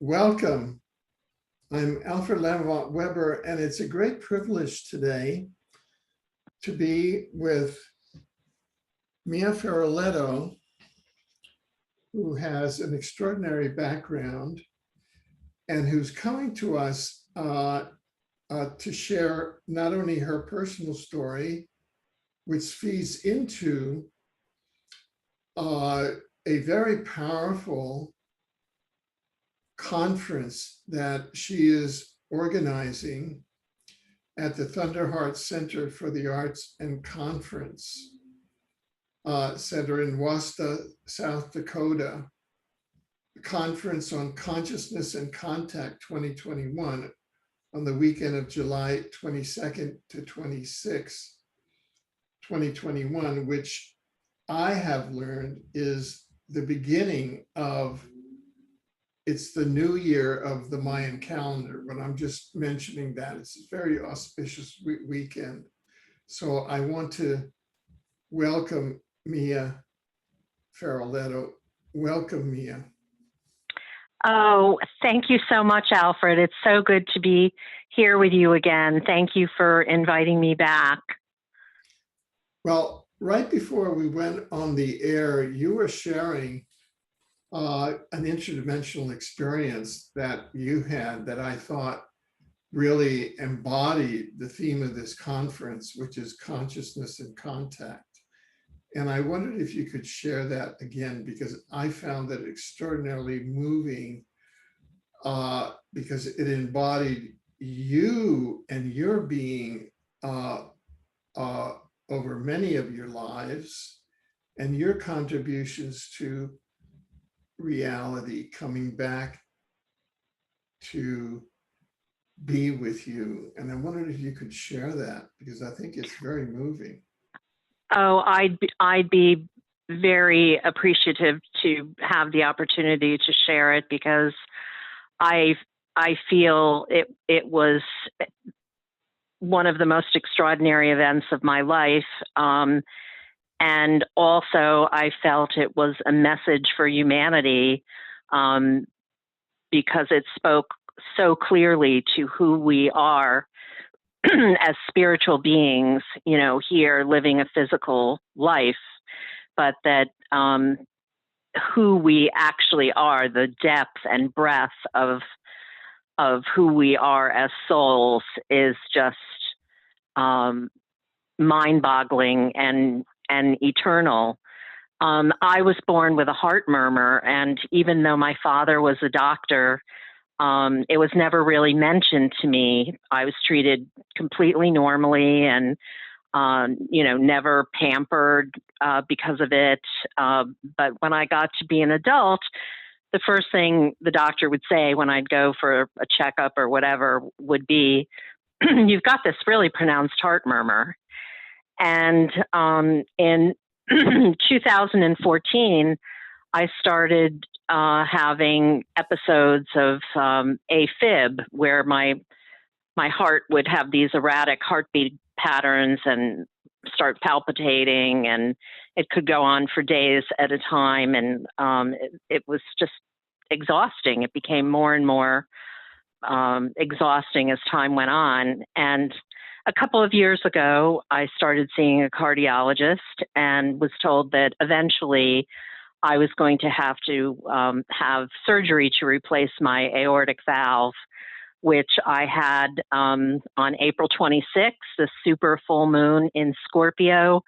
Welcome. I'm Alfred Lamont Weber, and it's a great privilege today to be with Mia Feroleto, who has an extraordinary background and who's coming to us to share not only her personal story, which feeds into a very powerful conference that she is organizing at the Thunderheart Center for the Arts and Conference Center in Wasta, South Dakota, the Conference on Consciousness and Contact 2021 on the weekend of July 22nd to 26th, 2021, which I have learned is the beginning of it's the new year of the Mayan calendar, but I'm just mentioning that it's a very auspicious weekend. So I want to welcome Mia Feroleto. Welcome, Mia. Oh, thank you so much, Alfred. It's so good to be here with you again. Thank you for inviting me back. Well, right before we went on the air, you were sharing an interdimensional experience that you had that I thought really embodied the theme of this conference, which is consciousness and contact. And I wondered if you could share that again, because I found that extraordinarily moving because it embodied you and your being over many of your lives and your contributions to reality coming back to be with you. And I wondered if you could share that, because I think it's very moving. Oh, I'd be very appreciative to have the opportunity to share it, because I feel it was one of the most extraordinary events of my life. And also I felt it was a message for humanity, because it spoke so clearly to who we are as spiritual beings, you know, here living a physical life, but that who we actually are, the depth and breadth of who we are as souls is just mind-boggling and eternal. I was born with a heart murmur, and even though my father was a doctor, it was never really mentioned to me. I was treated completely normally and, never pampered because of it. But when I got to be an adult, the first thing the doctor would say when I'd go for a checkup or whatever would be, "You've got this really pronounced heart murmur." And in 2014, I started having episodes of AFib, where my heart would have these erratic heartbeat patterns and start palpitating, and it could go on for days at a time, and it was just exhausting. It became more and more exhausting as time went on. And a couple of years ago, I started seeing a cardiologist and was told that eventually I was going to have have surgery to replace my aortic valve, which I had on April 26th, the super full moon in Scorpio.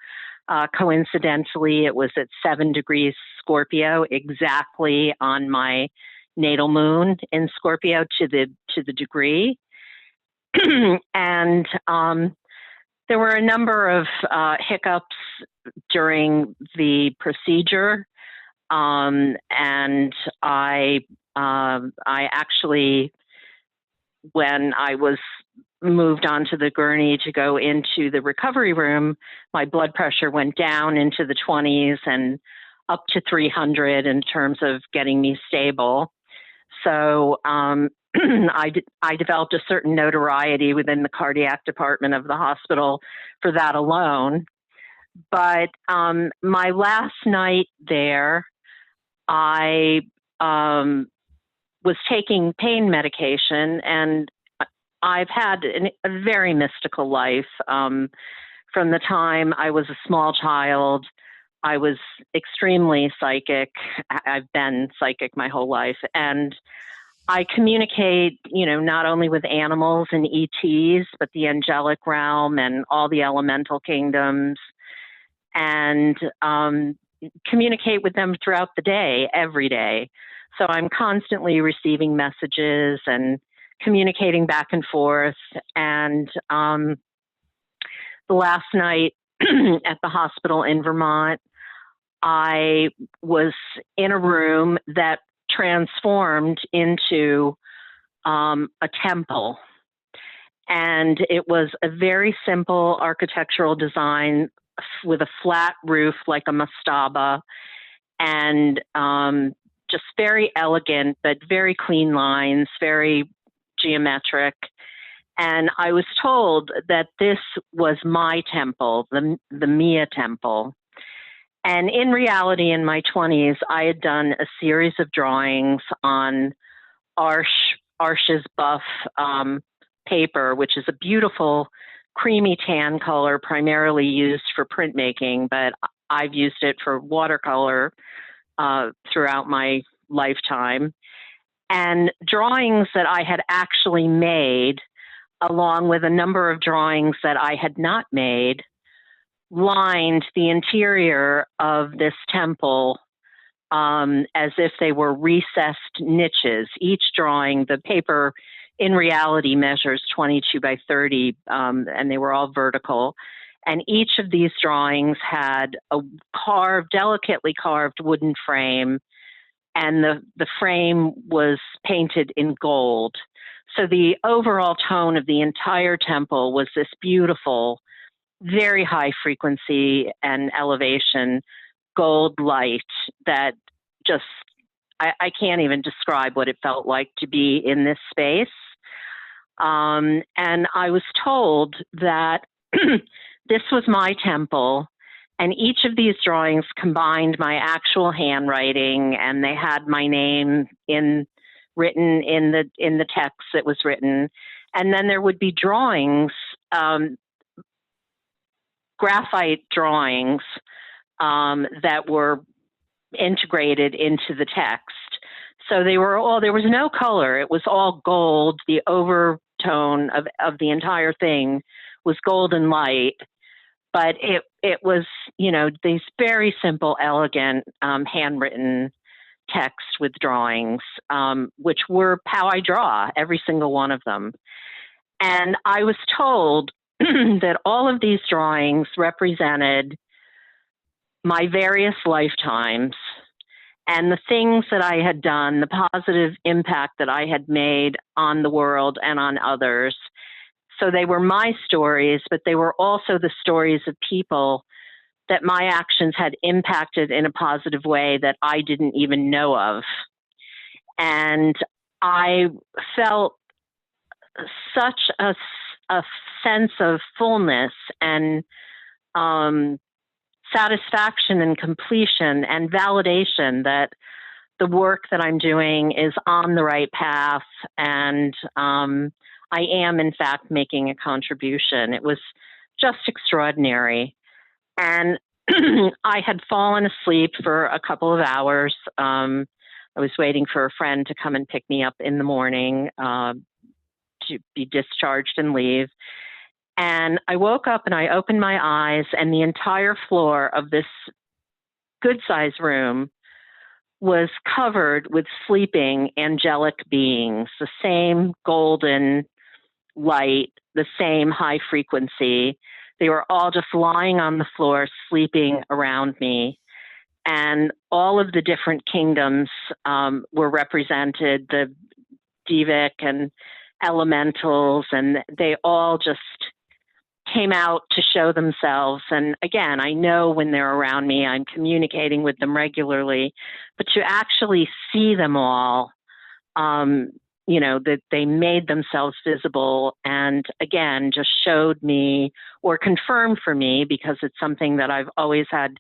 Coincidentally, it was at 7 degrees Scorpio, exactly on my natal moon in Scorpio to the degree. And there were a number of hiccups during the procedure. And I actually, when I was moved onto the gurney to go into the recovery room, my blood pressure went down into the 20s and up to 300 in terms of getting me stable. So I developed a certain notoriety within the cardiac department of the hospital for that alone. But my last night there, I was taking pain medication, and I've had a very mystical life. From the time I was a small child, I was extremely psychic. I've been psychic my whole life. And I communicate, not only with animals and ETs, but the angelic realm and all the elemental kingdoms, and communicate with them throughout the day, every day. So I'm constantly receiving messages and communicating back and forth. And the last night at the hospital in Vermont, I was in a room that transformed into a temple. And it was a very simple architectural design with a flat roof like a mastaba, and just very elegant, but very clean lines, very geometric. And I was told that this was my temple, the Mia temple. And in reality, in my 20s, I had done a series of drawings on Arches buff paper, which is a beautiful creamy tan color, primarily used for printmaking, but I've used it for watercolor throughout my lifetime. And drawings that I had actually made, along with a number of drawings that I had not made, lined the interior of this temple as if they were recessed niches. Each drawing, the paper in reality measures 22 by 30, and they were all vertical. And each of these drawings had a delicately carved wooden frame, and the frame was painted in gold. So the overall tone of the entire temple was this beautiful, very high frequency and elevation gold light that just, I can't even describe what it felt like to be in this space. And I was told that this was my temple, and each of these drawings combined my actual handwriting, and they had my name written in the text that was written. And then there would be drawings, graphite drawings that were integrated into the text. So there was no color. It was all gold. The overtone of the entire thing was golden light. But it was, these very simple, elegant, handwritten text with drawings, which were how I draw, every single one of them. And I was told that all of these drawings represented my various lifetimes and the things that I had done, the positive impact that I had made on the world and on others. So they were my stories, but they were also the stories of people that my actions had impacted in a positive way that I didn't even know of. And I felt such a sense of fullness and satisfaction and completion and validation that the work that I'm doing is on the right path, and I am, in fact, making a contribution. It was just extraordinary. And I had fallen asleep for a couple of hours. I was waiting for a friend to come and pick me up in the morning to be discharged and leave. And I woke up and I opened my eyes, and the entire floor of this good-sized room was covered with sleeping angelic beings, the same golden light, the same high frequency. They were all just lying on the floor, sleeping around me. And all of the different kingdoms were represented, the Divic and elementals, and they all just came out to show themselves. And again, I know when they're around me, I'm communicating with them regularly, but to actually see them all, that they made themselves visible, and again, just showed me or confirmed for me, because it's something that I've always had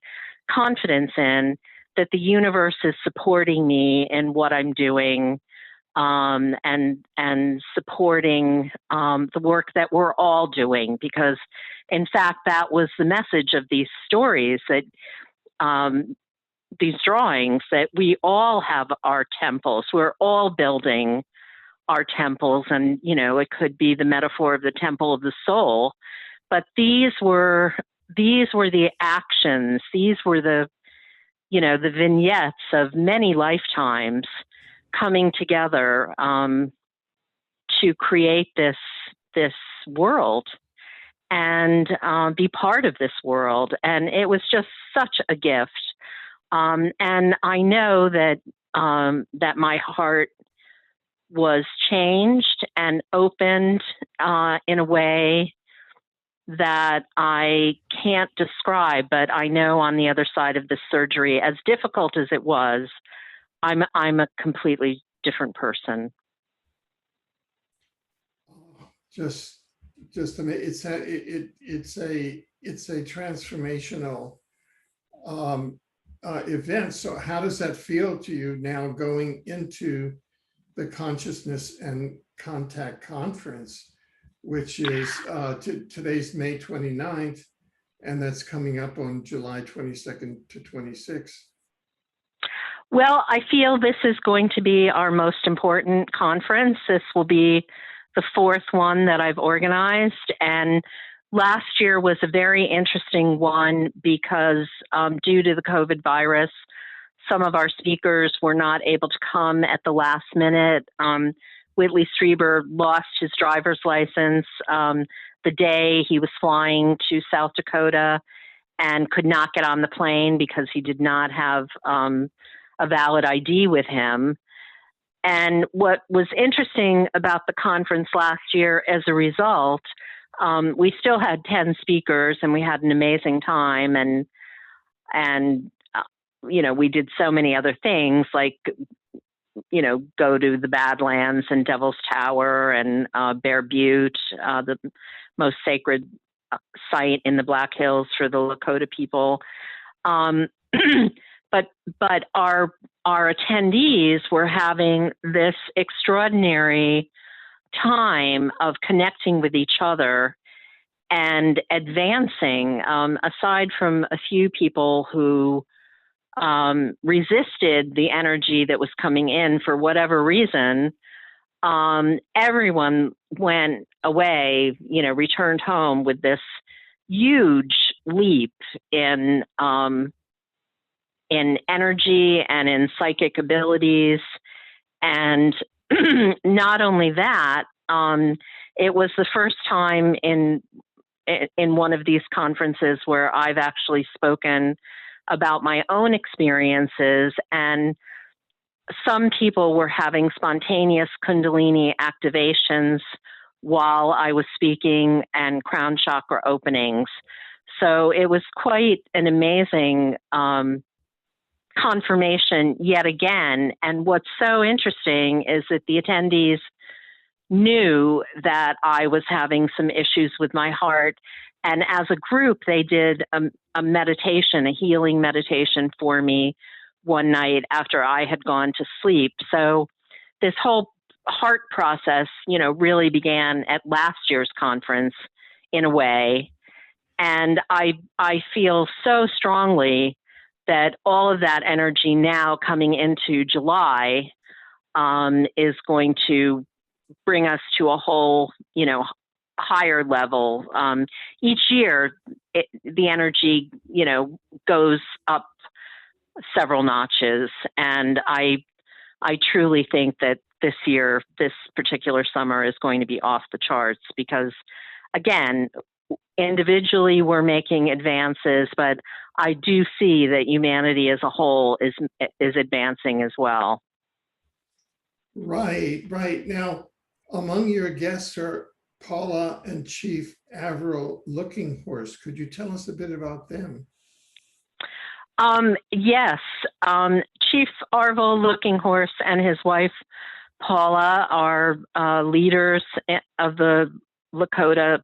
confidence in, that the universe is supporting me in what I'm doing and supporting the work that we're all doing, because in fact that was the message of these stories, that these drawings, that we all have our temples, we're all building our temples, and it could be the metaphor of the temple of the soul, but these were the actions, these were the the vignettes of many lifetimes coming together to create this world and be part of this world. And it was just such a gift. And I know that that my heart was changed and opened in a way that I can't describe, but I know on the other side of this surgery, as difficult as it was, I'm a completely different person. Just it's a transformational event. So how does that feel to you now, going into the Consciousness and Contact Conference, which is today's May 29th, and that's coming up on July 22nd to 26th? Well, I feel this is going to be our most important conference. This will be the fourth one that I've organized. And last year was a very interesting one because due to the COVID virus, some of our speakers were not able to come at the last minute. Whitley Strieber lost his driver's license the day he was flying to South Dakota and could not get on the plane because he did not have a valid ID with him. And what was interesting about the conference last year as a result, we still had 10 speakers and we had an amazing time. And we did so many other things, like, go to the Badlands and Devil's Tower and Bear Butte, the most sacred site in the Black Hills for the Lakota people. But our attendees were having this extraordinary time of connecting with each other and advancing, aside from a few people who resisted the energy that was coming in for whatever reason. Everyone went away, returned home with this huge leap in energy and in psychic abilities. And not only that, it was the first time in one of these conferences where I've actually spoken about my own experiences, and some people were having spontaneous Kundalini activations while I was speaking and crown chakra openings. So it was quite an amazing confirmation yet again. And what's so interesting is that the attendees knew that I was having some issues with my heart. And as a group, they did a meditation, a healing meditation for me one night after I had gone to sleep. So this whole heart process, really began at last year's conference in a way. And I feel so strongly that all of that energy now coming into July is going to bring us to a whole, higher level. Each year, the energy, goes up several notches. And I truly think that this year, this particular summer is going to be off the charts because, again, individually we're making advances, but I do see that humanity as a whole is advancing as well. Right. Now, among your guests are Paula and Chief Averill Looking Horse. Could you tell us a bit about them? Yes. Chief Arvil Looking Horse and his wife, Paula, are leaders of the Lakota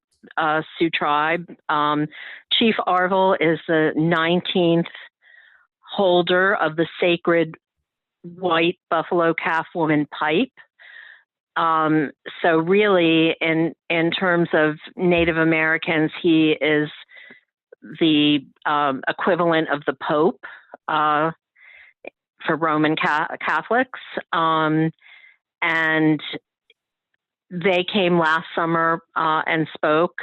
Sioux tribe. Chief Arvil is the 19th holder of the sacred white buffalo calf woman pipe. So really, in terms of Native Americans, he is the equivalent of the Pope for Roman Catholics. And they came last summer and spoke.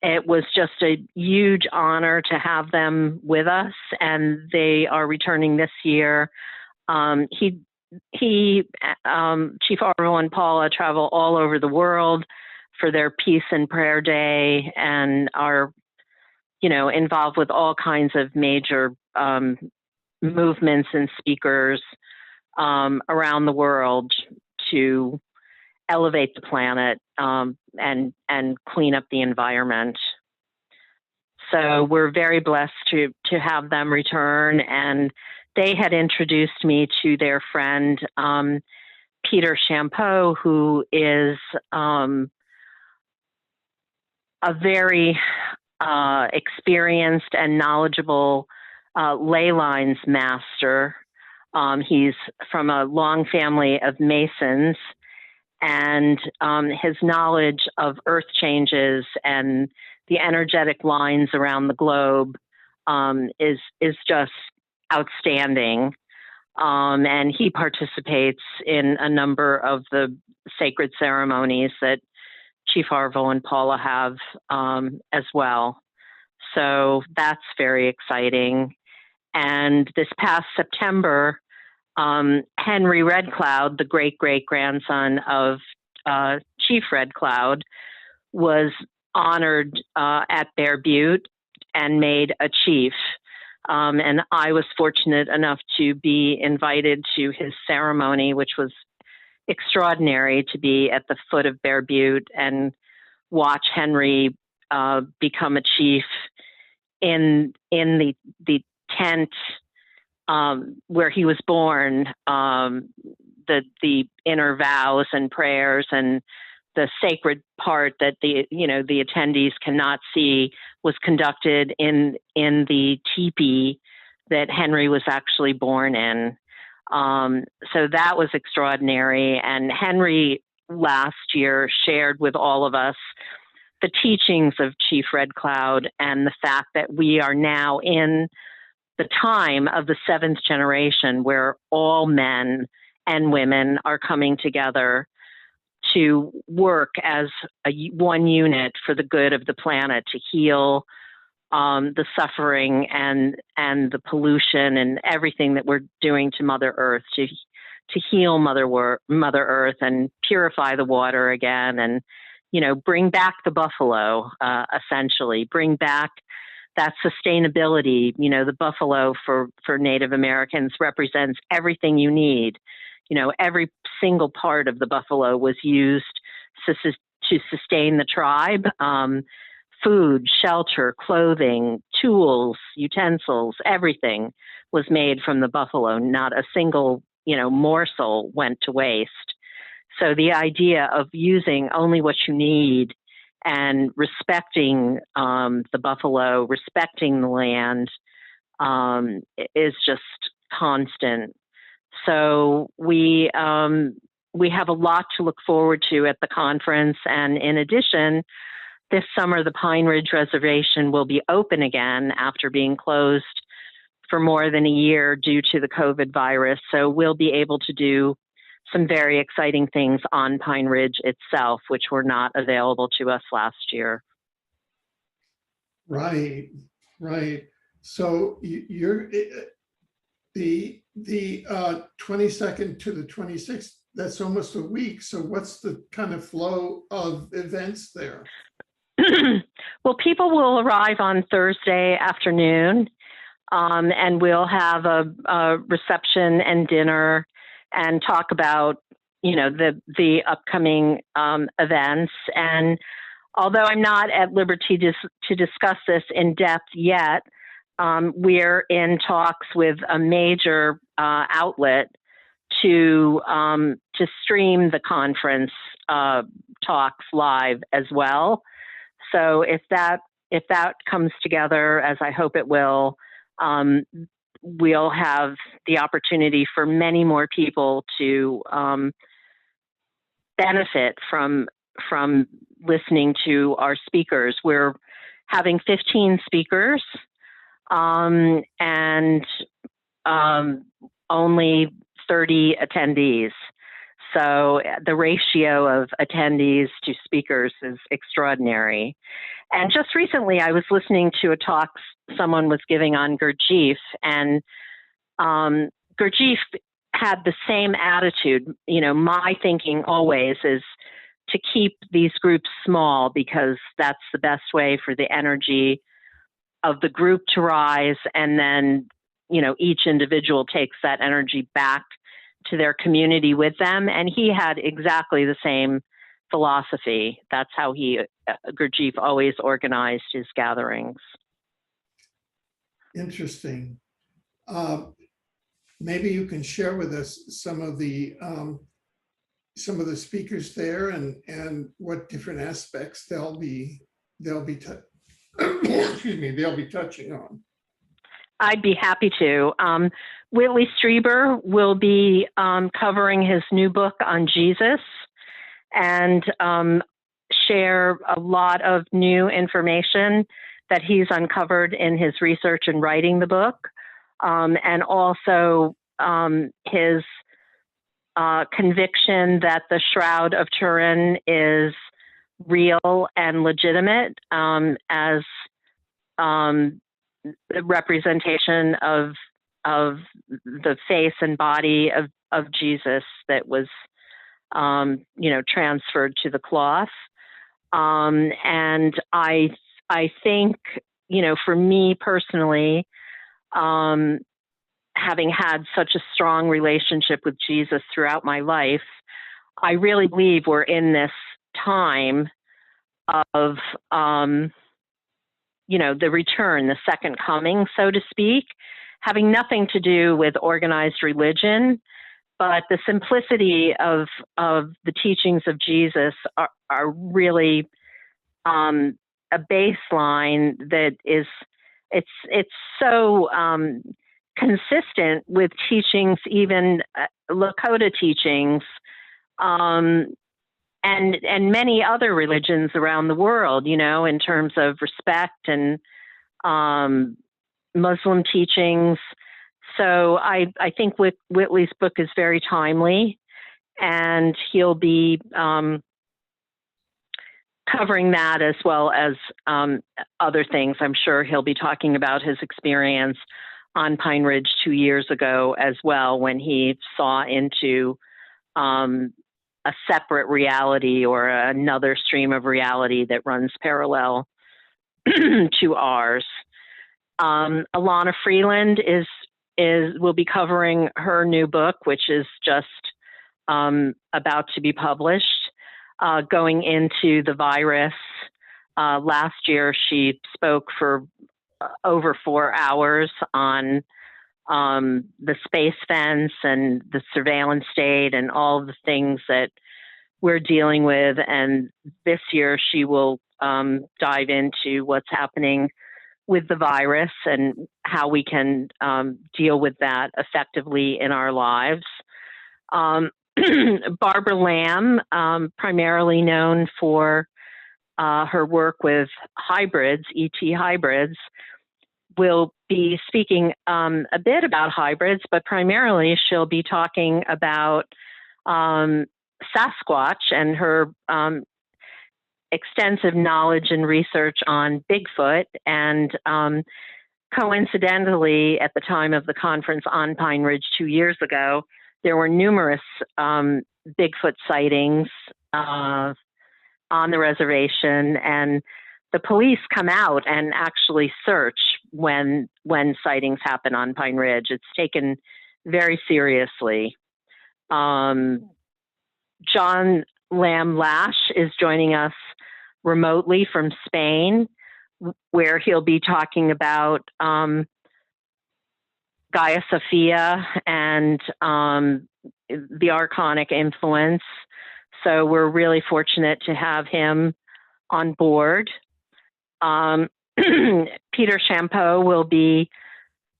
It was just a huge honor to have them with us, and they are returning this year. Chief Arvo and Paula travel all over the world for their Peace and Prayer Day, and are, involved with all kinds of major movements and speakers around the world to elevate the planet and clean up the environment. So we're very blessed to have them return, and they had introduced me to their friend Peter Champeau, who is a very experienced and knowledgeable ley lines master. He's from a long family of Masons, and his knowledge of earth changes and the energetic lines around the globe is just outstanding. And he participates in a number of the sacred ceremonies that Chief Arvo and Paula have as well. So that's very exciting. And this past September, Henry Red Cloud, the great-great-grandson of Chief Red Cloud, was honored at Bear Butte and made a chief. And I was fortunate enough to be invited to his ceremony, which was extraordinary, to be at the foot of Bear Butte and watch Henry become a chief in the tent where he was born. The inner vows and prayers and the sacred part that the attendees cannot see was conducted in the teepee that Henry was actually born in. So that was extraordinary. And Henry last year shared with all of us the teachings of Chief Red Cloud and the fact that we are now in the time of the seventh generation, where all men and women are coming together to work as one unit for the good of the planet, to heal the suffering and the pollution and everything that we're doing to Mother Earth, to heal Mother Earth and purify the water again, and bring back the buffalo, essentially bring back that sustainability. The buffalo for Native Americans represents everything you need. Every single part of the buffalo was used to sustain the tribe. Food, shelter, clothing, tools, utensils, everything was made from the buffalo. Not a single, morsel went to waste. So the idea of using only what you need and respecting the buffalo, respecting the land, is just constant. So we have a lot to look forward to at the conference. And in addition, this summer, the Pine Ridge Reservation will be open again after being closed for more than a year due to the COVID virus. So we'll be able to do some very exciting things on Pine Ridge itself, which were not available to us last year. Right. So you're the 22nd to the 26th, that's almost a week. So what's the kind of flow of events there? Well, people will arrive on Thursday afternoon, and we'll have a reception and dinner and talk about, the upcoming events. And although I'm not at liberty to discuss this in depth yet, we're in talks with a major outlet to stream the conference talks live as well. So if that comes together, as I hope it will, we'll have the opportunity for many more people to benefit from listening to our speakers. We're having 15 speakers, and only 30 attendees. So the ratio of attendees to speakers is extraordinary. And just recently, I was listening to a talk someone was giving on Gurdjieff, and Gurdjieff had the same attitude. You know, my thinking always is to keep these groups small, because that's the best way for the energy of the group to rise, and then, you know, each individual takes that energy back to their community with them. And he had exactly the same philosophy. That's how Gurdjieff always organized his gatherings. Interesting. Maybe you can share with us some of the speakers there, and what different aspects they'll be excuse me, they'll be touching on. I'd be happy to. Whitley Strieber will be covering his new book on Jesus, and share a lot of new information that he's uncovered in his research and writing the book, and also his conviction that the Shroud of Turin is real and legitimate, as the representation of the face and body of Jesus that was, you know, transferred to the cloth. And I think, you know, for me personally, having had such a strong relationship with Jesus throughout my life, I really believe we're in this time of, you know, the return, the second coming, so to speak, having nothing to do with organized religion, but the simplicity of the teachings of Jesus are really a baseline that is, it's so consistent with teachings, even Lakota teachings, and many other religions around the world, you know, in terms of respect and Muslim teachings. So I think Whitley's book is very timely, and he'll be covering that as well as other things. I'm sure he'll be talking about his experience on Pine Ridge 2 years ago as well, when he saw into a separate reality or another stream of reality that runs parallel to ours. Alana Freeland will be covering her new book, which is just about to be published, going into the virus. Last year, she spoke for over 4 hours on the space fence and the surveillance state and all the things that we're dealing with. And this year, she will dive into what's happening with the virus and how we can deal with that effectively in our lives. Barbara Lamb, primarily known for her work with hybrids, ET hybrids, will be speaking a bit about hybrids, but primarily she'll be talking about Sasquatch and her extensive knowledge and research on Bigfoot. And coincidentally, at the time of the conference on Pine Ridge 2 years ago, there were numerous Bigfoot sightings on the reservation, and the police come out and actually search when sightings happen on Pine Ridge. It's taken very seriously. John Lamb Lash is joining us remotely from Spain, where he'll be talking about Gaia Sophia and the archonic influence. So we're really fortunate to have him on board. Peter Champeau will be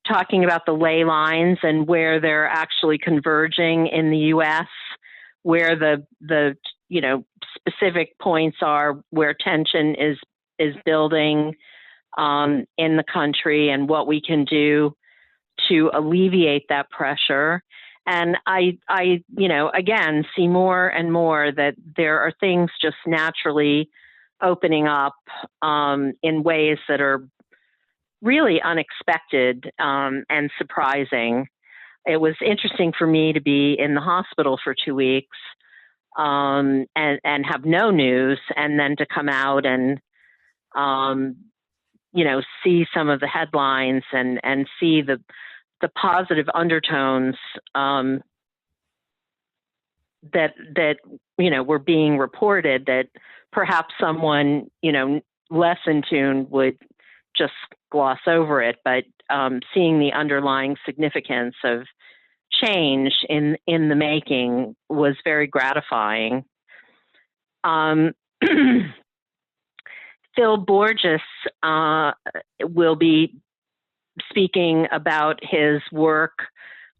talking about the ley lines and where they're actually converging in the U.S., where the specific points are where tension is building in the country and what we can do to alleviate that pressure. And I again, see more and more that there are things just naturally opening up in ways that are really unexpected and surprising. It was interesting for me to be in the hospital for 2 weeks and have no news, and then to come out and see some of the headlines and see the positive undertones that were being reported, that perhaps someone less in tune would just gloss over it, but seeing the underlying significance of change in the making was very gratifying. Phil Borges will be speaking about his work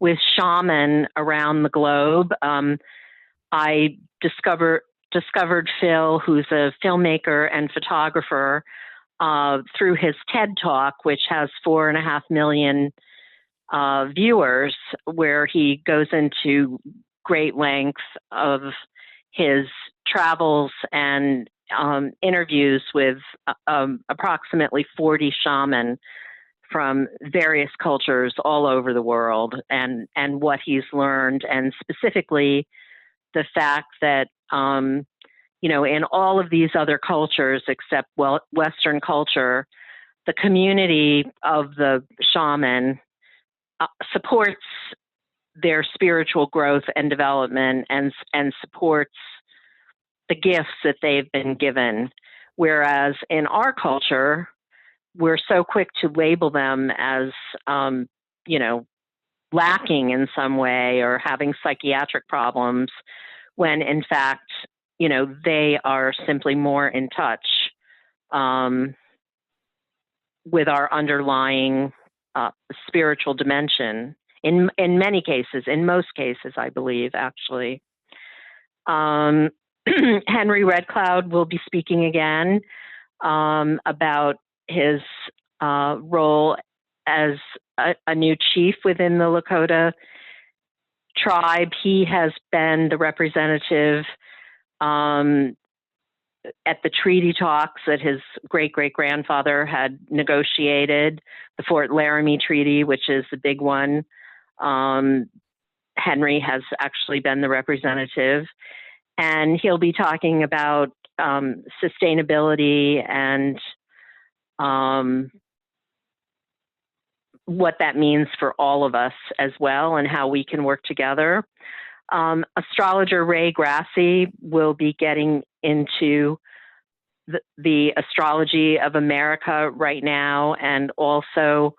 with shaman around the globe. I discovered Phil, who's a filmmaker and photographer, through his TED Talk, which has 4.5 million viewers, where he goes into great length of his travels and interviews with approximately 40 shaman from various cultures all over the world, and what he's learned, and specifically the fact that in all of these other cultures except Western culture, the community of the shaman supports their spiritual growth and development, and supports the gifts that they've been given. Whereas in our culture, we're so quick to label them as, lacking in some way or having psychiatric problems, when in fact, they are simply more in touch with our underlying spiritual dimension. In many cases, in most cases, I believe, actually. Henry Red Cloud will be speaking again about his role as a new chief within the Lakota tribe. He has been the representative at the treaty talks that his great-great-grandfather had negotiated, the Fort Laramie Treaty, which is the big one. Henry has actually been the representative, and he'll be talking about sustainability and what that means for all of us as well, and how we can work together. Astrologer Ray Grassi will be getting into the astrology of America right now, and also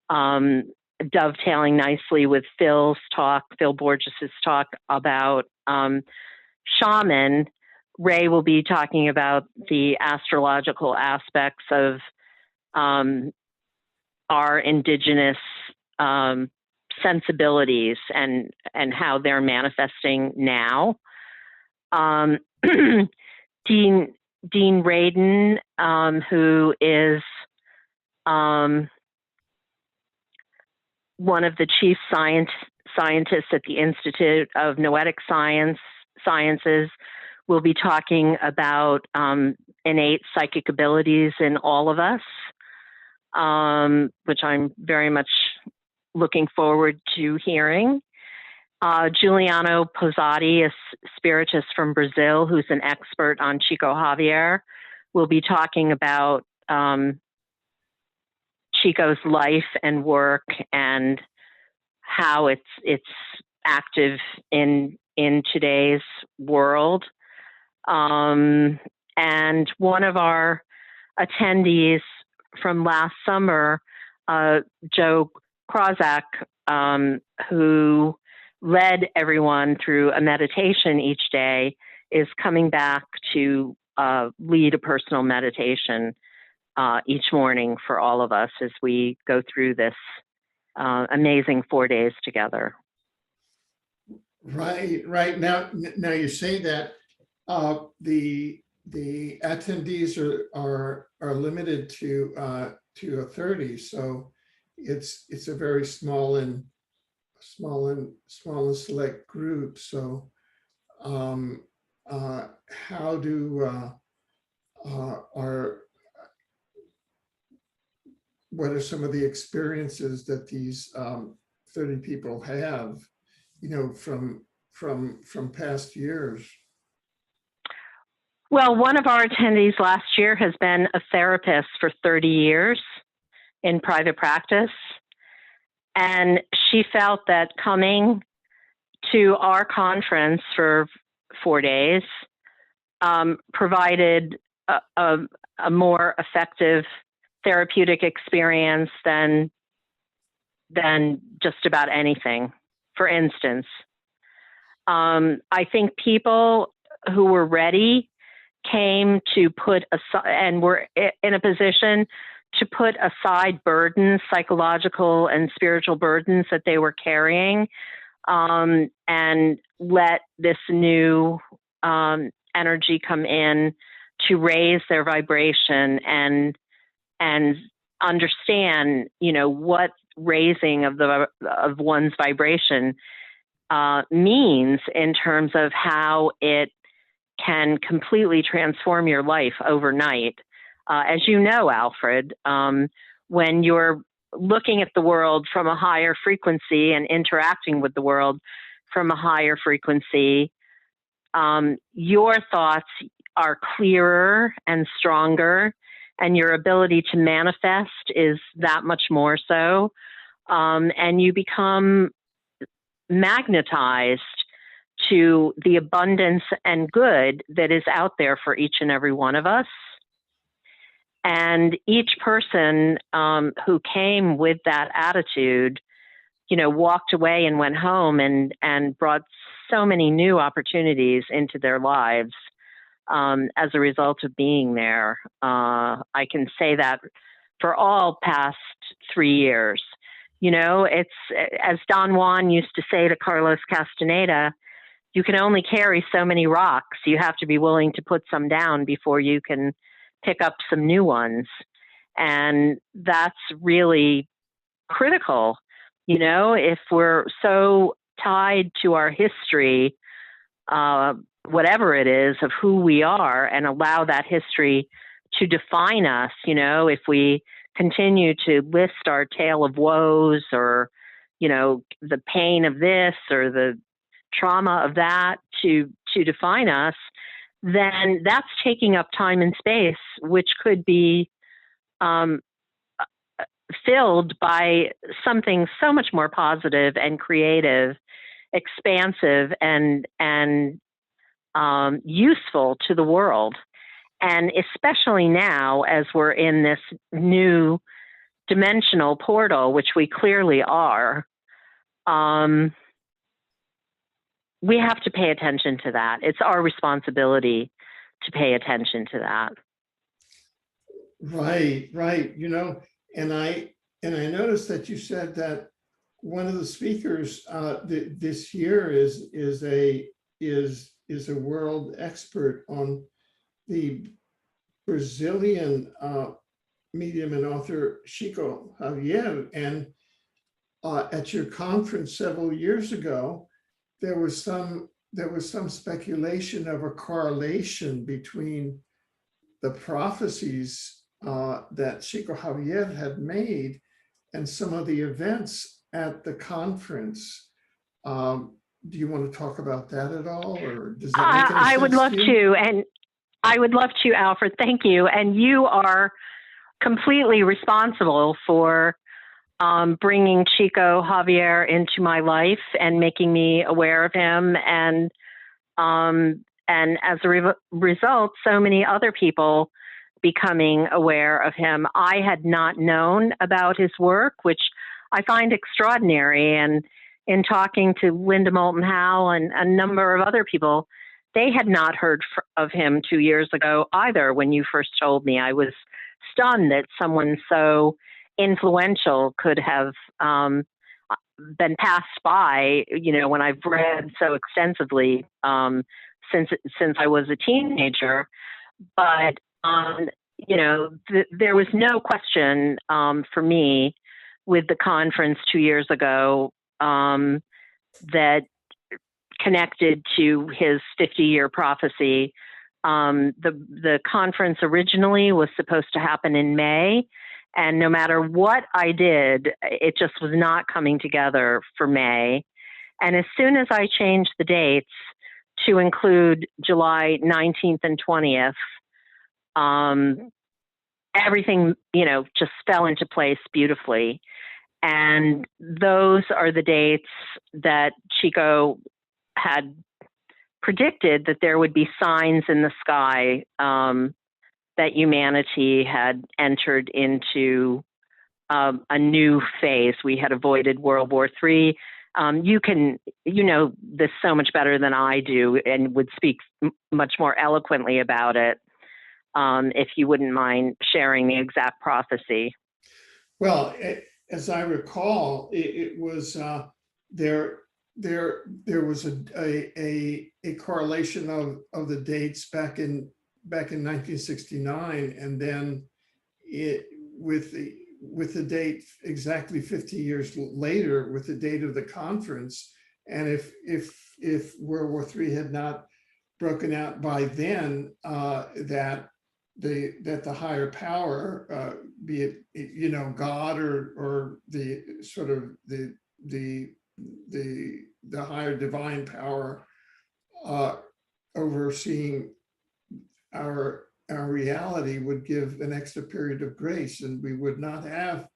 dovetailing nicely with Phil Borges's talk about shaman. Ray will be talking about the astrological aspects of our indigenous sensibilities and how they're manifesting now. Dean Radin, who is one of the chief scientists at the Institute of Noetic Sciences, will be talking about innate psychic abilities in all of us, which I'm very much looking forward to hearing. Giuliano Pozzati, a spiritist from Brazil, who's an expert on Chico Xavier, will be talking about Chico's life and work and how it's active in today's world. And one of our attendees from last summer, Joe Krawczak, who led everyone through a meditation each day, is coming back to lead a personal meditation each morning for all of us as we go through this amazing 4 days together. Right. Now you say that. the attendees are limited to a 30, so it's a very small and select group. So how do are what are some of the experiences that these 30 people have, from past years? Well, one of our attendees last year has been a therapist for 30 years in private practice. And she felt that coming to our conference for 4 days provided a more effective therapeutic experience than just about anything. For instance, I think people who were ready came to put aside and were in a position to put aside burdens, psychological and spiritual burdens that they were carrying, and let this new energy come in to raise their vibration and understand, what raising of one's vibration means in terms of how it can completely transform your life overnight. As you know, Alfred, when you're looking at the world from a higher frequency and interacting with the world from a higher frequency, your thoughts are clearer and stronger, and your ability to manifest is that much more so. And you become magnetized to the abundance and good that is out there for each and every one of us. And each person who came with that attitude, walked away and went home and brought so many new opportunities into their lives as a result of being there. I can say that for all past 3 years. It's, as Don Juan used to say to Carlos Castaneda, you can only carry so many rocks. You have to be willing to put some down before you can pick up some new ones. And that's really critical. If we're so tied to our history, whatever it is, of who we are, and allow that history to define us, if we continue to list our tale of woes, or, the pain of this or the trauma of that to define us, then that's taking up time and space, which could be filled by something so much more positive and creative, expansive, and useful to the world. And especially now, as we're in this new dimensional portal, which we clearly are, we have to pay attention to that. It's our responsibility to pay attention to that. Right. And I noticed that you said that one of the speakers this year is a world expert on the Brazilian medium and author Chico Xavier. And at your conference several years ago, there was some speculation of a correlation between the prophecies that Chico Xavier had made and some of the events at the conference. Do you want to talk about that at all, or does that make any sense? I would love to, and I would love to, Alfred. Thank you. And you are completely responsible for bringing Chico Xavier into my life and making me aware of him, and as a result, so many other people becoming aware of him. I had not known about his work, which I find extraordinary. And in talking to Linda Moulton Howe and a number of other people, they had not heard of him 2 years ago either. When you first told me, I was stunned that someone so influential could have been passed by, when I've read so extensively since I was a teenager. But there was no question for me with the conference 2 years ago that connected to his 50-year prophecy. The conference originally was supposed to happen in May, and no matter what I did, it just was not coming together for May. And as soon as I changed the dates to include July 19th and 20th, everything, just fell into place beautifully. And those are the dates that Chico had predicted that there would be signs in the sky that humanity had entered into a new phase. We had avoided World War III. You know this so much better than I do, and would speak much more eloquently about it if you wouldn't mind sharing the exact prophecy. Well, as I recall, it was there was a correlation of the dates back in 1969, and then with the date exactly 50 years later, with the date of the conference. And if World War III had not broken out by then, that the higher power, be it God or the sort of the higher divine power overseeing our reality, would give an extra period of grace, and we would not have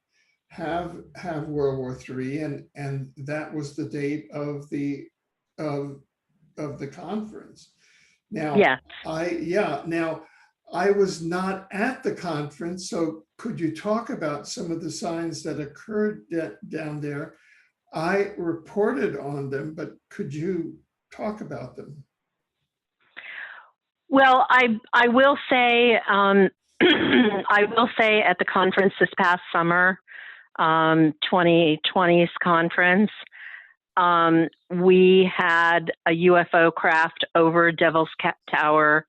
World War III, and that was the date of the conference. Now, yeah. Now, I was not at the conference, so could you talk about some of the signs that occurred down there? I reported on them, but could you talk about them? Well, I will say I will say at the conference this past summer, 2020's conference, we had a UFO craft over Devil's Tower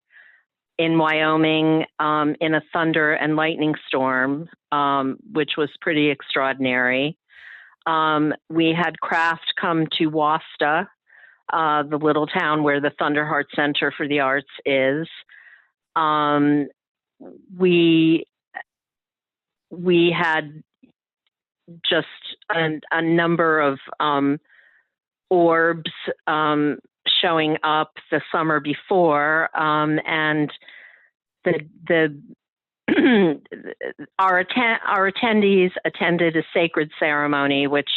in Wyoming in a thunder and lightning storm, which was pretty extraordinary. We had craft come to Wasta, the little town where the Thunderheart Center for the Arts is. We had just a number of orbs showing up the summer before, and our attendees attended a sacred ceremony, which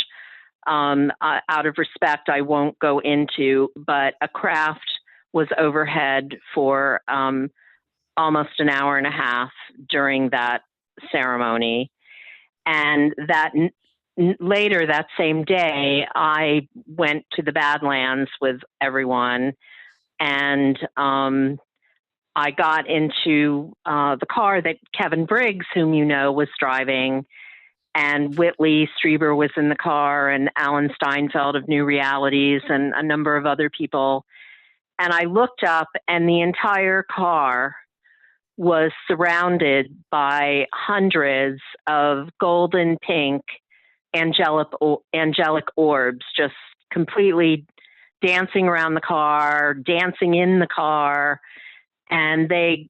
out of respect I won't go into, but a craft was overhead for almost an hour and a half during that ceremony. And that later that same day, I went to the Badlands with everyone, and I got into the car that Kevin Briggs, whom you know, was driving, and Whitley Strieber was in the car, and Alan Steinfeld of New Realities, and a number of other people. And I looked up, and the entire car was surrounded by hundreds of golden pink angelic orbs, just completely dancing around the car, dancing in the car. And they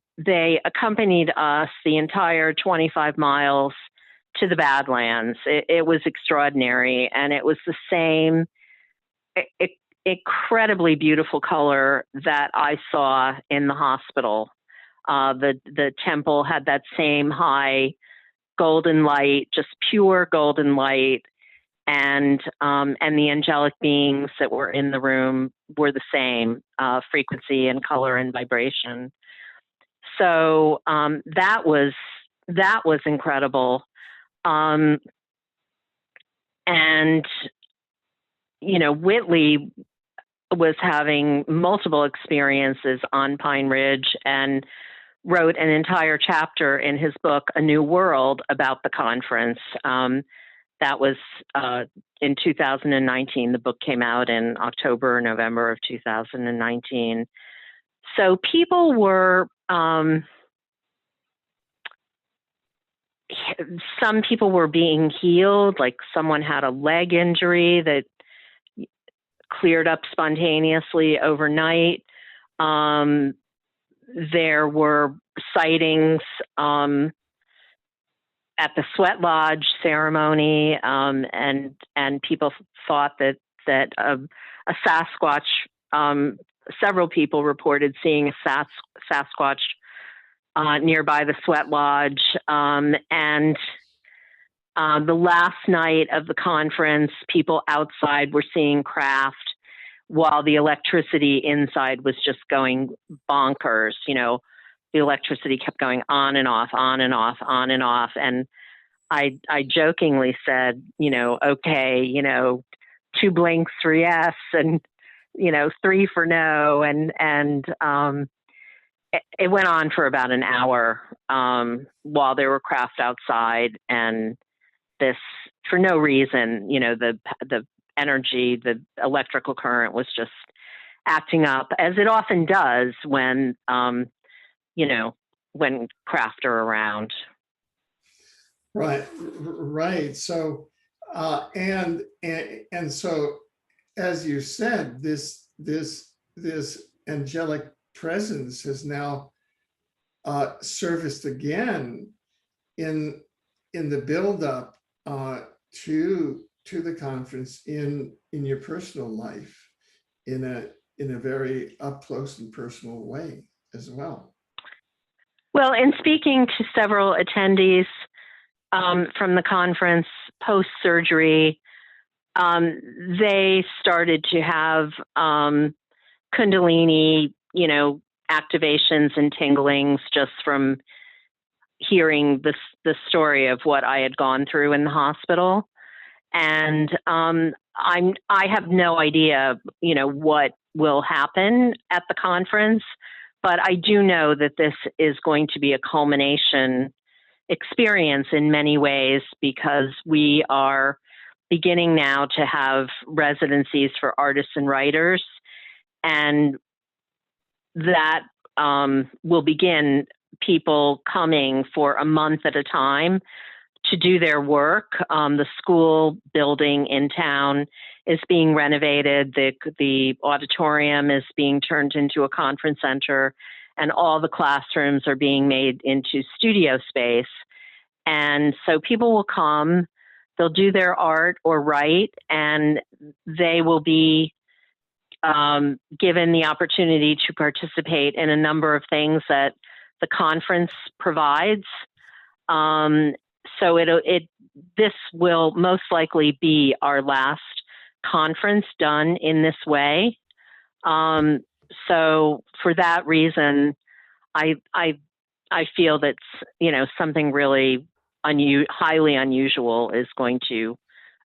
accompanied us the entire 25 miles to the Badlands. It was extraordinary. And it was the same incredibly beautiful color that I saw in the hospital. The temple had that same high golden light, just pure golden light, and the angelic beings that were in the room were the same frequency and color and vibration. So that was incredible, and Whitley was having multiple experiences on Pine Ridge and wrote an entire chapter in his book, A New World, about the conference. That was in 2019. The book came out in October or November of 2019. So people were, some people were being healed, like someone had a leg injury that cleared up spontaneously overnight. There were sightings at the sweat lodge ceremony, and people thought that a Sasquatch. Several people reported seeing a Sasquatch nearby the sweat lodge, and the last night of the conference, people outside were seeing craft while the electricity inside was just going bonkers. You know, the electricity kept going on and off, on and off, on and off. And I jokingly said, you know, okay, you know, 2 blinks for yes, and, you know, 3 for no. And it went on for about an hour while there were craft outside, and this, for no reason, you know, the energy, the electrical current was just acting up, as it often does when, you know, when craft are around. Right, right. So, and so, as you said, this angelic presence has now surfaced again in the buildup to the conference in your personal life in a very up close and personal way as well. Well, in speaking to several attendees from the conference post-surgery, they started to have Kundalini, you know, activations and tinglings just from hearing the story of what I had gone through in the hospital. And I have no idea, you know, what will happen at the conference, but I do know that this is going to be a culmination experience in many ways, because we are beginning now to have residencies for artists and writers, and that will begin people coming for a month at a time to do their work. The school building in town is being renovated. The auditorium is being turned into a conference center, and all the classrooms are being made into studio space. And so people will come, they'll do their art or write, and they will be given the opportunity to participate in a number of things that the conference provides. So this will most likely be our last conference done in this way. So for that reason, I feel that, you know, something really highly unusual is going to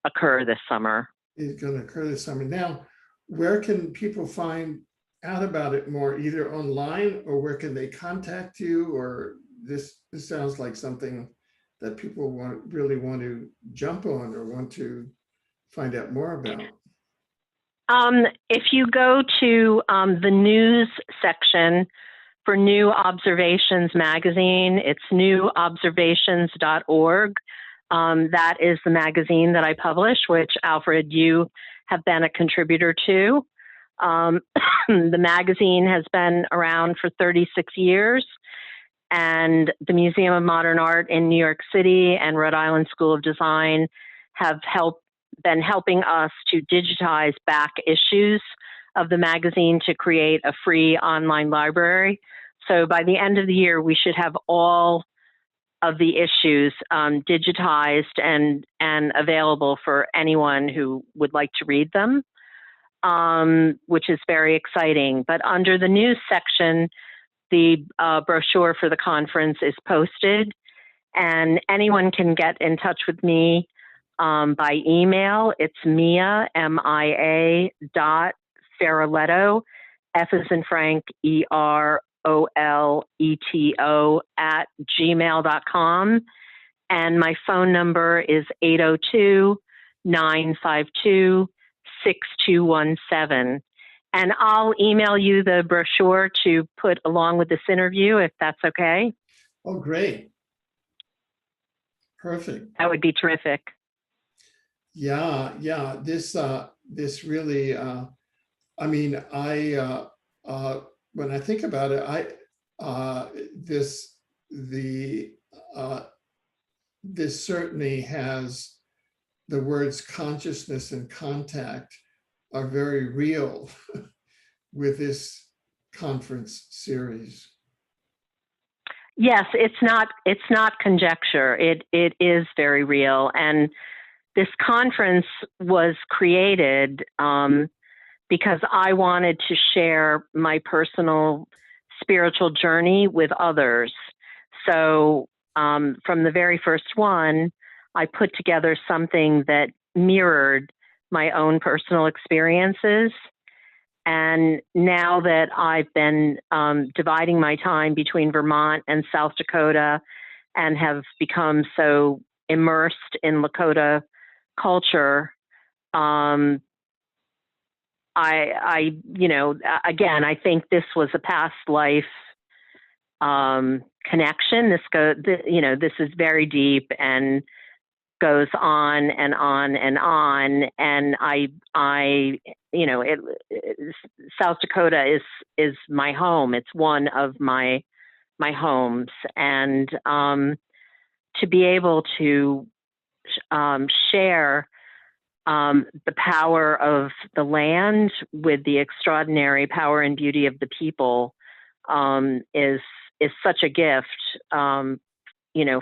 occur this summer. Is going to occur this summer. Now, where can people find out about it more, either online, or where can they contact you? Or this sounds like something that people really want to jump on or want to find out more about. If you go to the news section for New Observations magazine, it's newobservations.org. That is the magazine that I publish, which Alfred, you have been a contributor to. The magazine has been around for 36 years, and the Museum of Modern Art in New York City and Rhode Island School of Design have been helping us to digitize back issues of the magazine to create a free online library. So by the end of the year, we should have all of the issues digitized and available for anyone who would like to read them, which is very exciting. But under the news section, the brochure for the conference is posted, and anyone can get in touch with me by email. It's Mia, M-I-A, Feroleto, F as in Frank, EROLETO @gmail.com. And my phone number is 802-952-6217. And I'll email you the brochure to put along with this interview, if that's okay. Oh, great. Perfect. That would be terrific. Yeah, yeah. This really, I mean, when I think about it, this, uh, this certainly has the words consciousness and contact are very real with this conference series. Yes, it's not conjecture. It is very real. And this conference was created because I wanted to share my personal spiritual journey with others. So from the very first one, I put together something that mirrored my own personal experiences. And now that I've been dividing my time between Vermont and South Dakota and have become so immersed in Lakota culture, again, I think this was a past life connection. This is very deep and goes on and on and on. And South Dakota is my home. It's one of my homes, and to be able to share the power of the land with the extraordinary power and beauty of the people is such a gift,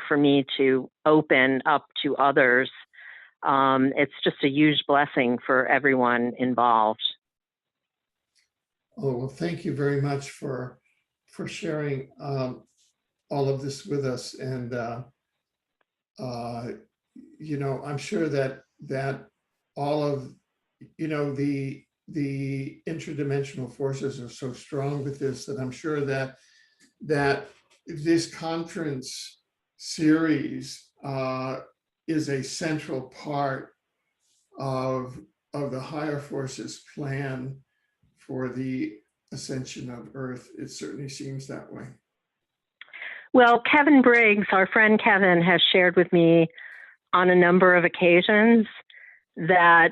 for me to open up to others. It's just a huge blessing for everyone involved. Oh, well, thank you very much for sharing all of this with us. And I'm sure that all of the interdimensional forces are so strong with this that I'm sure that this conference series is a central part of the higher forces plan for the ascension of Earth. It certainly seems that way. Well, Kevin Briggs, our friend Kevin, has shared with me on a number of occasions that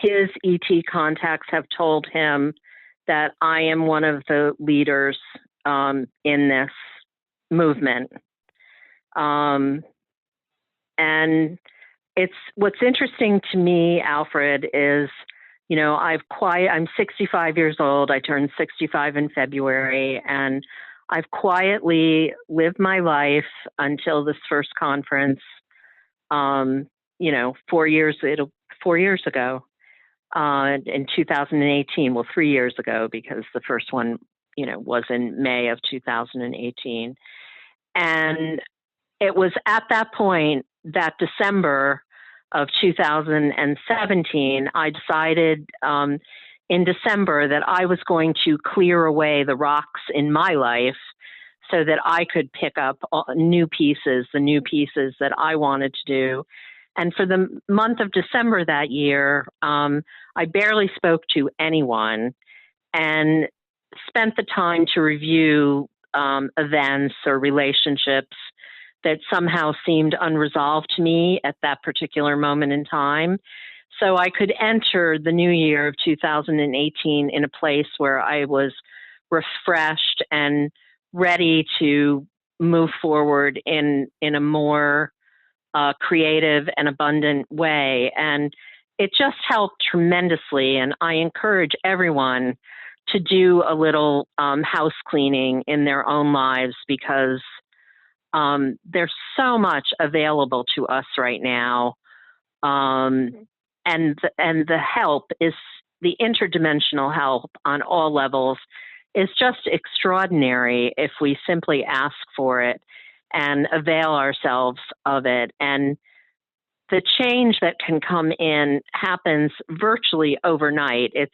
his ET contacts have told him that I am one of the leaders in this movement. And what's interesting to me, Alfred, is, I'm 65 years old. I turned 65 in February, and I've quietly lived my life until this first conference. 4 years ago, in 2018. Well, 3 years ago, because the first one, was in May of 2018. And it was at that point, that December of 2017, I decided in December that I was going to clear away the rocks in my life so that I could pick up the new pieces that I wanted to do. And for the month of December that year, I barely spoke to anyone and spent the time to review events or relationships that somehow seemed unresolved to me at that particular moment in time. So I could enter the new year of 2018 in a place where I was refreshed and ready to move forward in a more creative and abundant way. And it just helped tremendously. And I encourage everyone to do a little house cleaning in their own lives, because there's so much available to us right now. And the help is the interdimensional help on all levels is just extraordinary if we simply ask for it and avail ourselves of it. And the change that can come in happens virtually overnight. It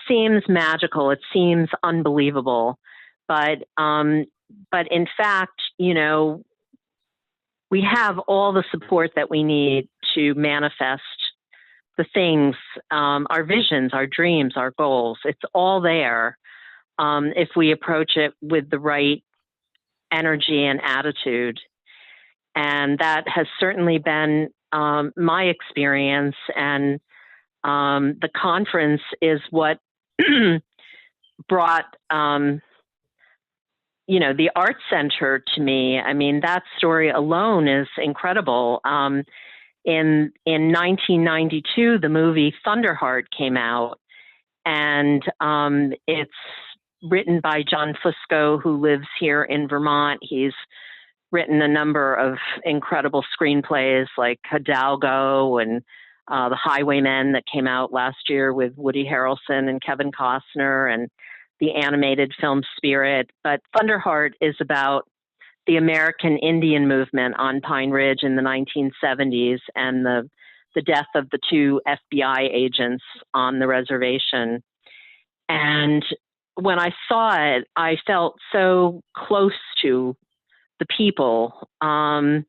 seems magical. It seems unbelievable, but in fact, we have all the support that we need to manifest the things, our visions, our dreams, our goals. It's all there if we approach it with the right energy and attitude. And that has certainly been my experience. And the conference is what brought, the art center to me. I mean, that story alone is incredible. In 1992, the movie Thunderheart came out, and it's written by John Fusco, who lives here in Vermont. He's written a number of incredible screenplays like Hidalgo and The Highwaymen that came out last year with Woody Harrelson and Kevin Costner, and the animated film Spirit. But Thunderheart is about the American Indian movement on Pine Ridge in the 1970s and the death of the two FBI agents on the reservation. And when I saw it, I felt so close to the people. And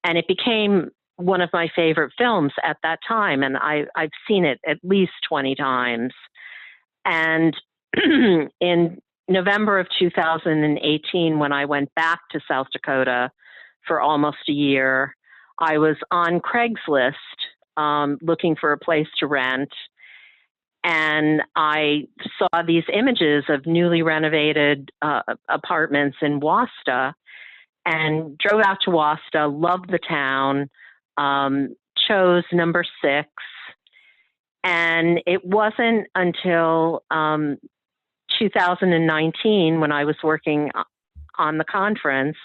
it became one of my favorite films at that time. And I've seen it at least 20 times. And in November of 2018, when I went back to South Dakota for almost a year, I was on Craigslist looking for a place to rent. And I saw these images of newly renovated apartments in Wasta, and drove out to Wasta, loved the town, chose number 6. And it wasn't until 2019, when I was working on the conference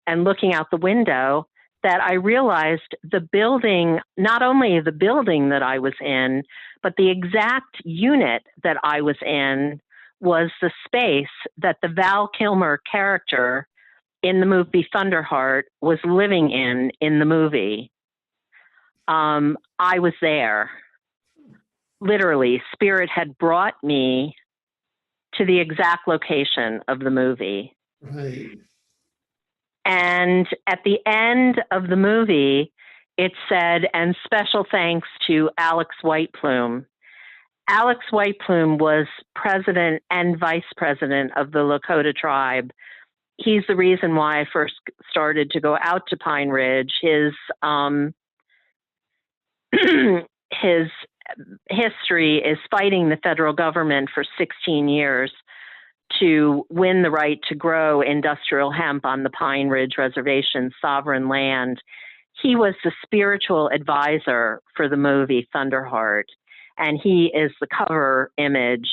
and looking out the window, that I realized the building, not only the building that I was in, but the exact unit that I was in was the space that the Val Kilmer character in the movie Thunderheart was living in the movie. I was there. Literally, Spirit had brought me to the exact location of the movie. Right. And at the end of the movie, it said, and special thanks to Alex Whiteplume. Alex Whiteplume was president and vice president of the Lakota tribe. He's the reason why I first started to go out to Pine Ridge. His his history is fighting the federal government for 16 years to win the right to grow industrial hemp on the Pine Ridge Reservation, sovereign land. He was the spiritual advisor for the movie Thunderheart, and he is the cover image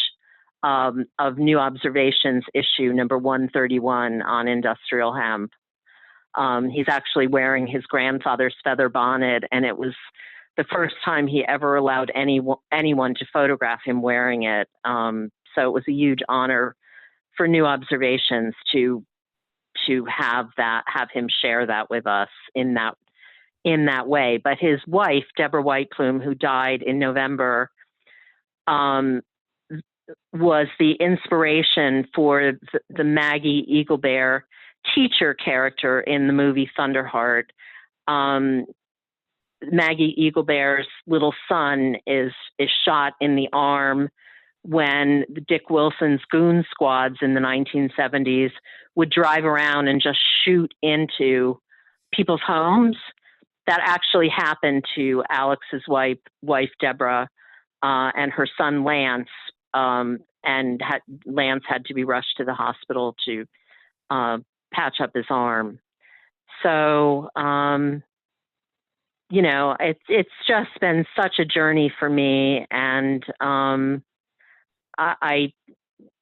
of New Observations issue number 131 on industrial hemp. He's actually wearing his grandfather's feather bonnet, and it was the first time he ever allowed anyone to photograph him wearing it. So it was a huge honor for New Observations to have him share that with us in that way. But his wife, Deborah Whiteplume, who died in November, was the inspiration for the Maggie Eaglebear teacher character in the movie Thunderheart. Maggie Eaglebear's little son is shot in the arm when Dick Wilson's goon squads in the 1970s would drive around and just shoot into people's homes. That actually happened to Alex's wife Deborah, and her son Lance, and Lance had to be rushed to the hospital to patch up his arm. So, it's just been such a journey for me, and I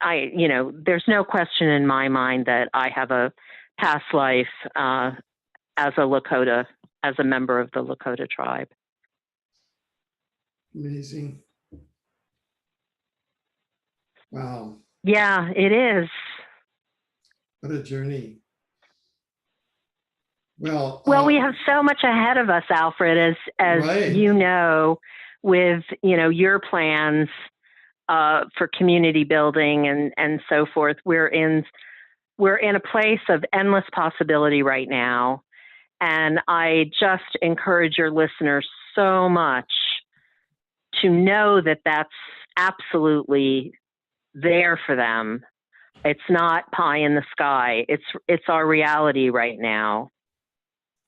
there's no question in my mind that I have a past life as a Lakota, as a member of the Lakota tribe. Amazing. Wow. Yeah, it is. What a journey. Well, we have so much ahead of us, Alfred, as right. you know, with, your plans for community building and so forth. We're in a place of endless possibility right now. And I just encourage your listeners so much to know that that's absolutely there for them. It's not pie in the sky. It's our reality right now.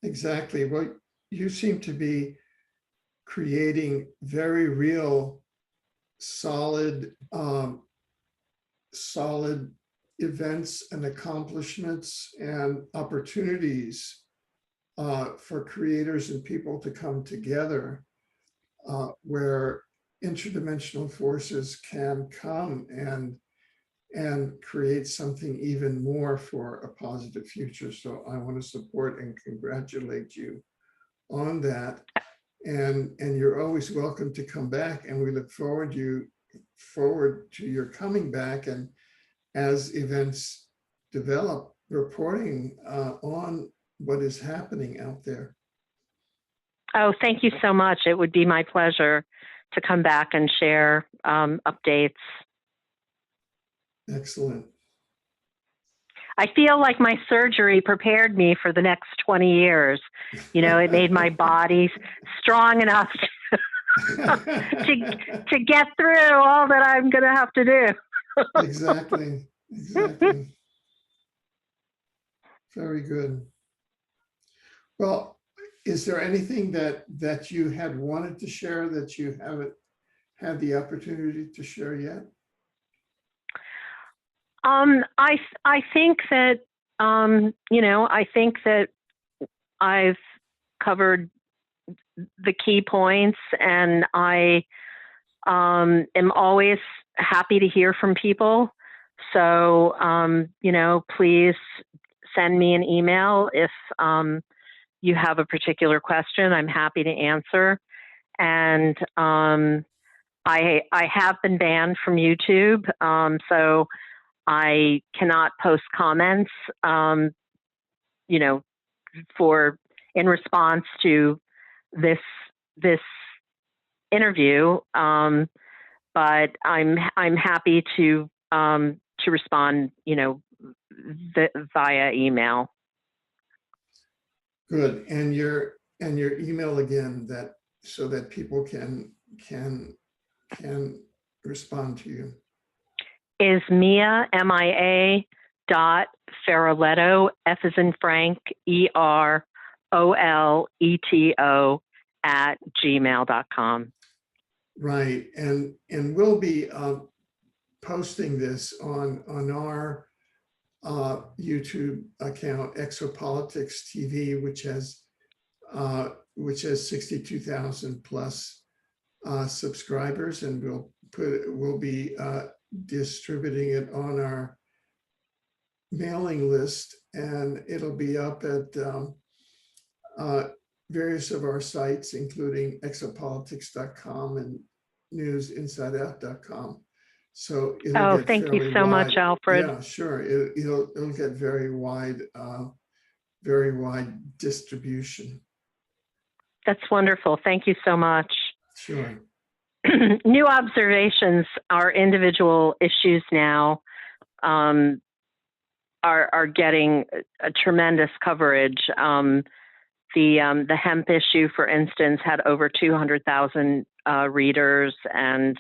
Exactly. Well, you seem to be creating very real, solid, solid events and accomplishments and opportunities for creators and people to come together, where interdimensional forces can come and create something even more for a positive future. So I want to support and congratulate you on that. And you're always welcome to come back, and we look forward to your coming back, and as events develop, reporting on what is happening out there. Oh, thank you so much. It would be my pleasure to come back and share updates. Excellent. I feel like my surgery prepared me for the next 20 years. You know, it made my body strong enough to get through all that I'm going to have to do. Exactly. Exactly. Very good. Well, is there anything that you had wanted to share that you haven't had the opportunity to share yet? I think that I think that I've covered the key points, and I am always happy to hear from people. So please send me an email if you have a particular question. I'm happy to answer. And I have been banned from YouTube, so I cannot post comments, in response to this interview. But I'm happy to respond, via email. Good. And your email again, so that people can respond to you. Is Mia, MIA, Feroleto, F as in Frank, EROLETO @gmail.com. Right. And we'll be posting this on our YouTube account, Exopolitics TV, which has 62,000 plus subscribers, and we'll be distributing it on our mailing list, and it'll be up at various of our sites, including exopolitics.com and newsinsideout.com. So it'll get thank you so much, Alfred. Yeah, sure. It'll get very wide distribution. That's wonderful. Thank you so much. Sure. New observations, our individual issues now are getting a tremendous coverage. The hemp issue, for instance, had over 200,000 readers, and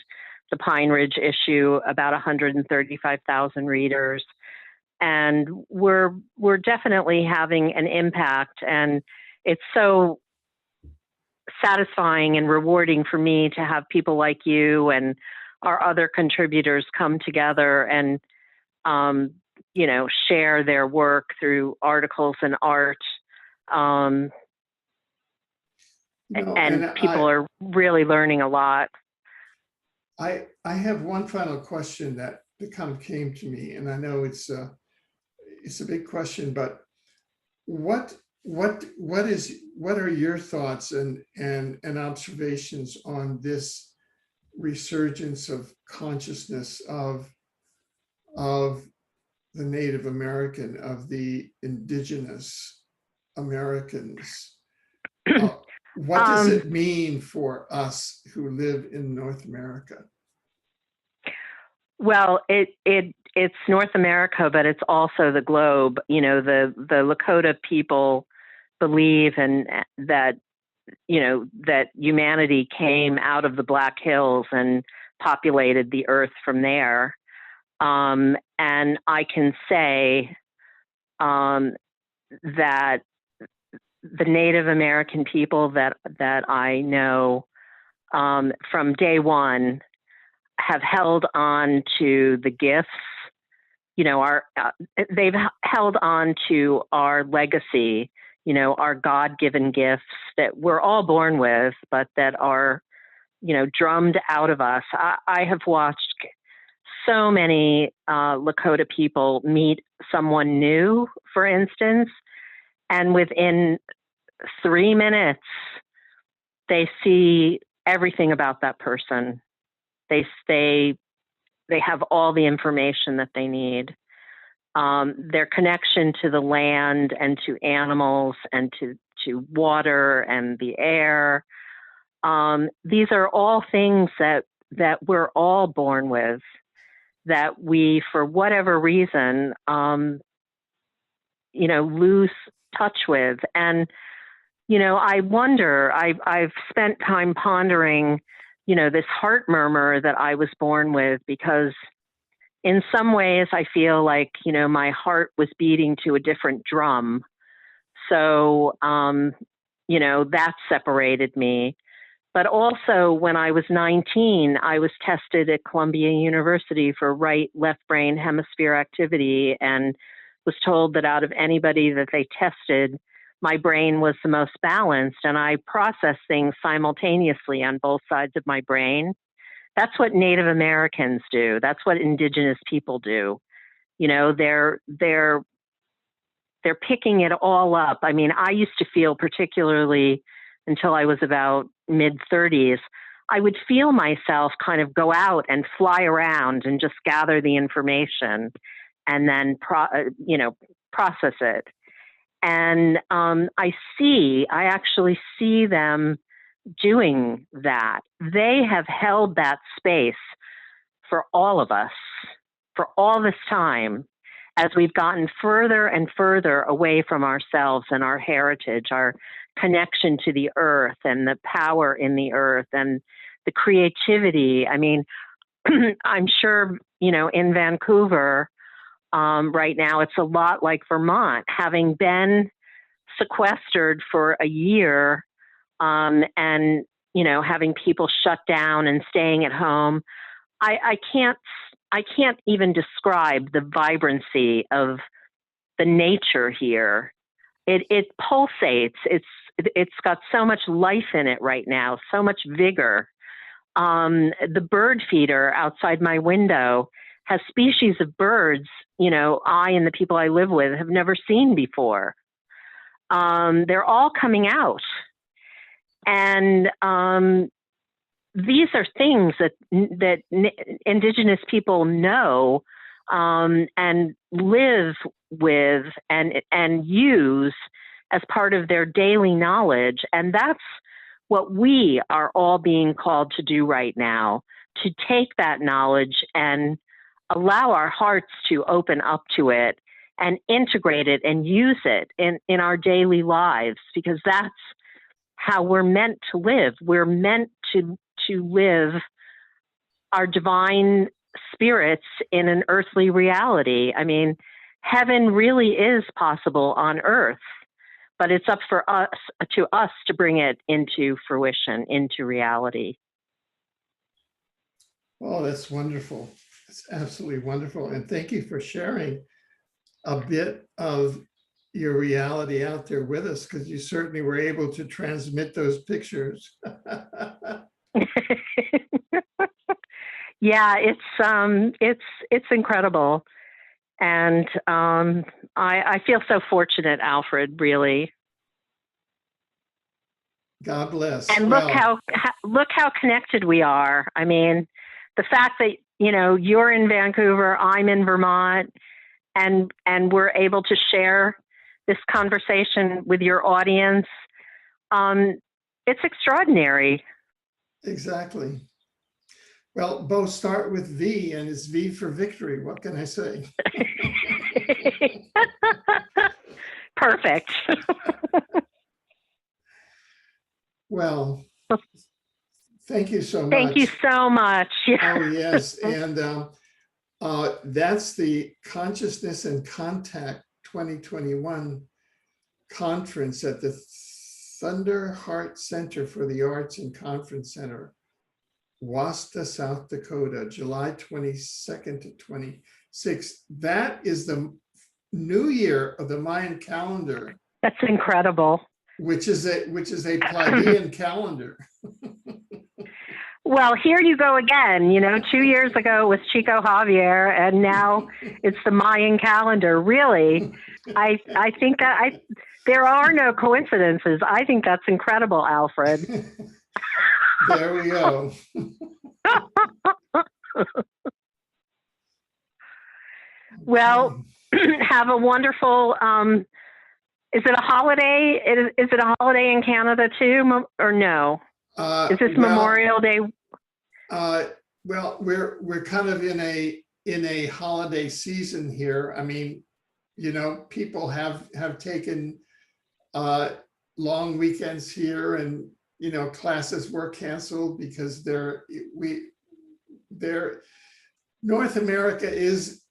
the Pine Ridge issue about 135,000 readers. And we're definitely having an impact, and it's so satisfying and rewarding for me to have people like you and our other contributors come together and share their work through articles and art. And people are really learning a lot. I have one final question that kind of came to me, and I know it's a big question, but what are your thoughts and observations on this resurgence of consciousness of the Native American, of the indigenous Americans? What does it mean for us who live in North America? Well, it's North America, but it's also the globe. The Lakota people believe that that humanity came out of the Black Hills and populated the earth from there. And I can say that the Native American people that I know from day one have held on to the gifts. They've held on to our legacy, our God-given gifts that we're all born with, but that are, drummed out of us. I have watched so many Lakota people meet someone new, for instance, and within 3 minutes, they see everything about that person. They have all the information that they need. Their connection to the land and to animals and to water and the air. These are all things that we're all born with, that we, for whatever reason, lose touch with. And, I wonder, I've spent time pondering, this heart murmur that I was born with, because in some ways I feel like, my heart was beating to a different drum. So, that separated me. But also when I was 19, I was tested at Columbia University for right, left brain hemisphere activity, and was told that out of anybody that they tested, my brain was the most balanced, and I process things simultaneously on both sides of my brain. That's what Native Americans do. That's what Indigenous people do. They're picking it all up. I mean, I used to feel, particularly until I was about mid-30s, I would feel myself kind of go out and fly around and just gather the information and then process it. And I actually see them doing that. They have held that space for all of us for all this time, as we've gotten further and further away from ourselves and our heritage, our connection to the earth and the power in the earth and the creativity. I mean, I'm sure, in Vancouver right now, it's a lot like Vermont, having been sequestered for a year and, having people shut down and staying at home. I can't even describe the vibrancy of the nature here. It pulsates. It's got so much life in it right now, so much vigor. The bird feeder outside my window has species of birds, I and the people I live with have never seen before. They're all coming out. And these are things that Indigenous people know and live with and use as part of their daily knowledge. And that's what we are all being called to do right now, to take that knowledge and allow our hearts to open up to it and integrate it and use it in our daily lives, because that's how we're meant to live. We're meant to live our divine spirits in an earthly reality. I mean, heaven really is possible on earth, but it's up for us to bring it into fruition, into reality. Oh, that's wonderful. It's absolutely wonderful. And thank you for sharing a bit of your reality out there with us, because you certainly were able to transmit those pictures. Yeah, it's incredible. And I feel so fortunate, Alfred, really. God bless. And look how connected we are. I mean, the fact that, you're in Vancouver, I'm in Vermont, and we're able to share this conversation with your audience, it's extraordinary. Exactly. Well, both start with V, and it's V for victory. What can I say? Perfect. Well, thank you so Thank you much. so much. Oh, yes. And that's the Consciousness and Contact 2021 conference at the Thunder Heart Center for the Arts and Conference Center, Wasta, South Dakota, July 22nd to 26th. That is the new year of the Mayan calendar, That's incredible. which is a Pleiadian calendar. Well, here you go again. 2 years ago it was Chico Javier, and now it's the Mayan calendar. Really, I think that there are no coincidences. I think that's incredible, Alfred. There we go. Well, have a wonderful. Is it a holiday? Is it a holiday in Canada too, or no? Is this Memorial Day? Well, we're kind of in a holiday season here. I mean, people have taken long weekends here, and classes were canceled because North America is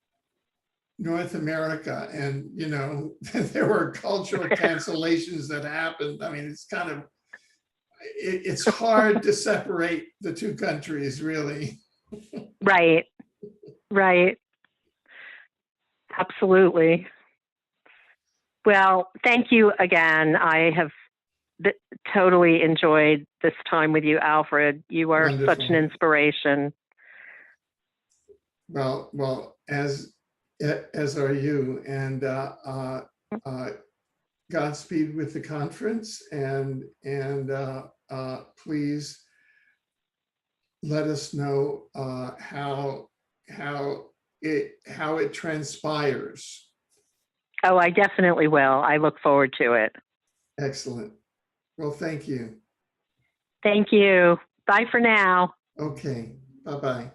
North America, and there were cultural cancellations that happened. I mean, it's hard to separate the two countries, really. Right. Absolutely. Well, thank you again. I have totally enjoyed this time with you, Alfred. You are Wonderful. such an inspiration. Well, as are you, and Godspeed with the conference, and please let us know how it transpires. Oh, I definitely will. I look forward to it. Excellent. Well, thank you. Thank you. Bye for now. Okay. Bye-bye.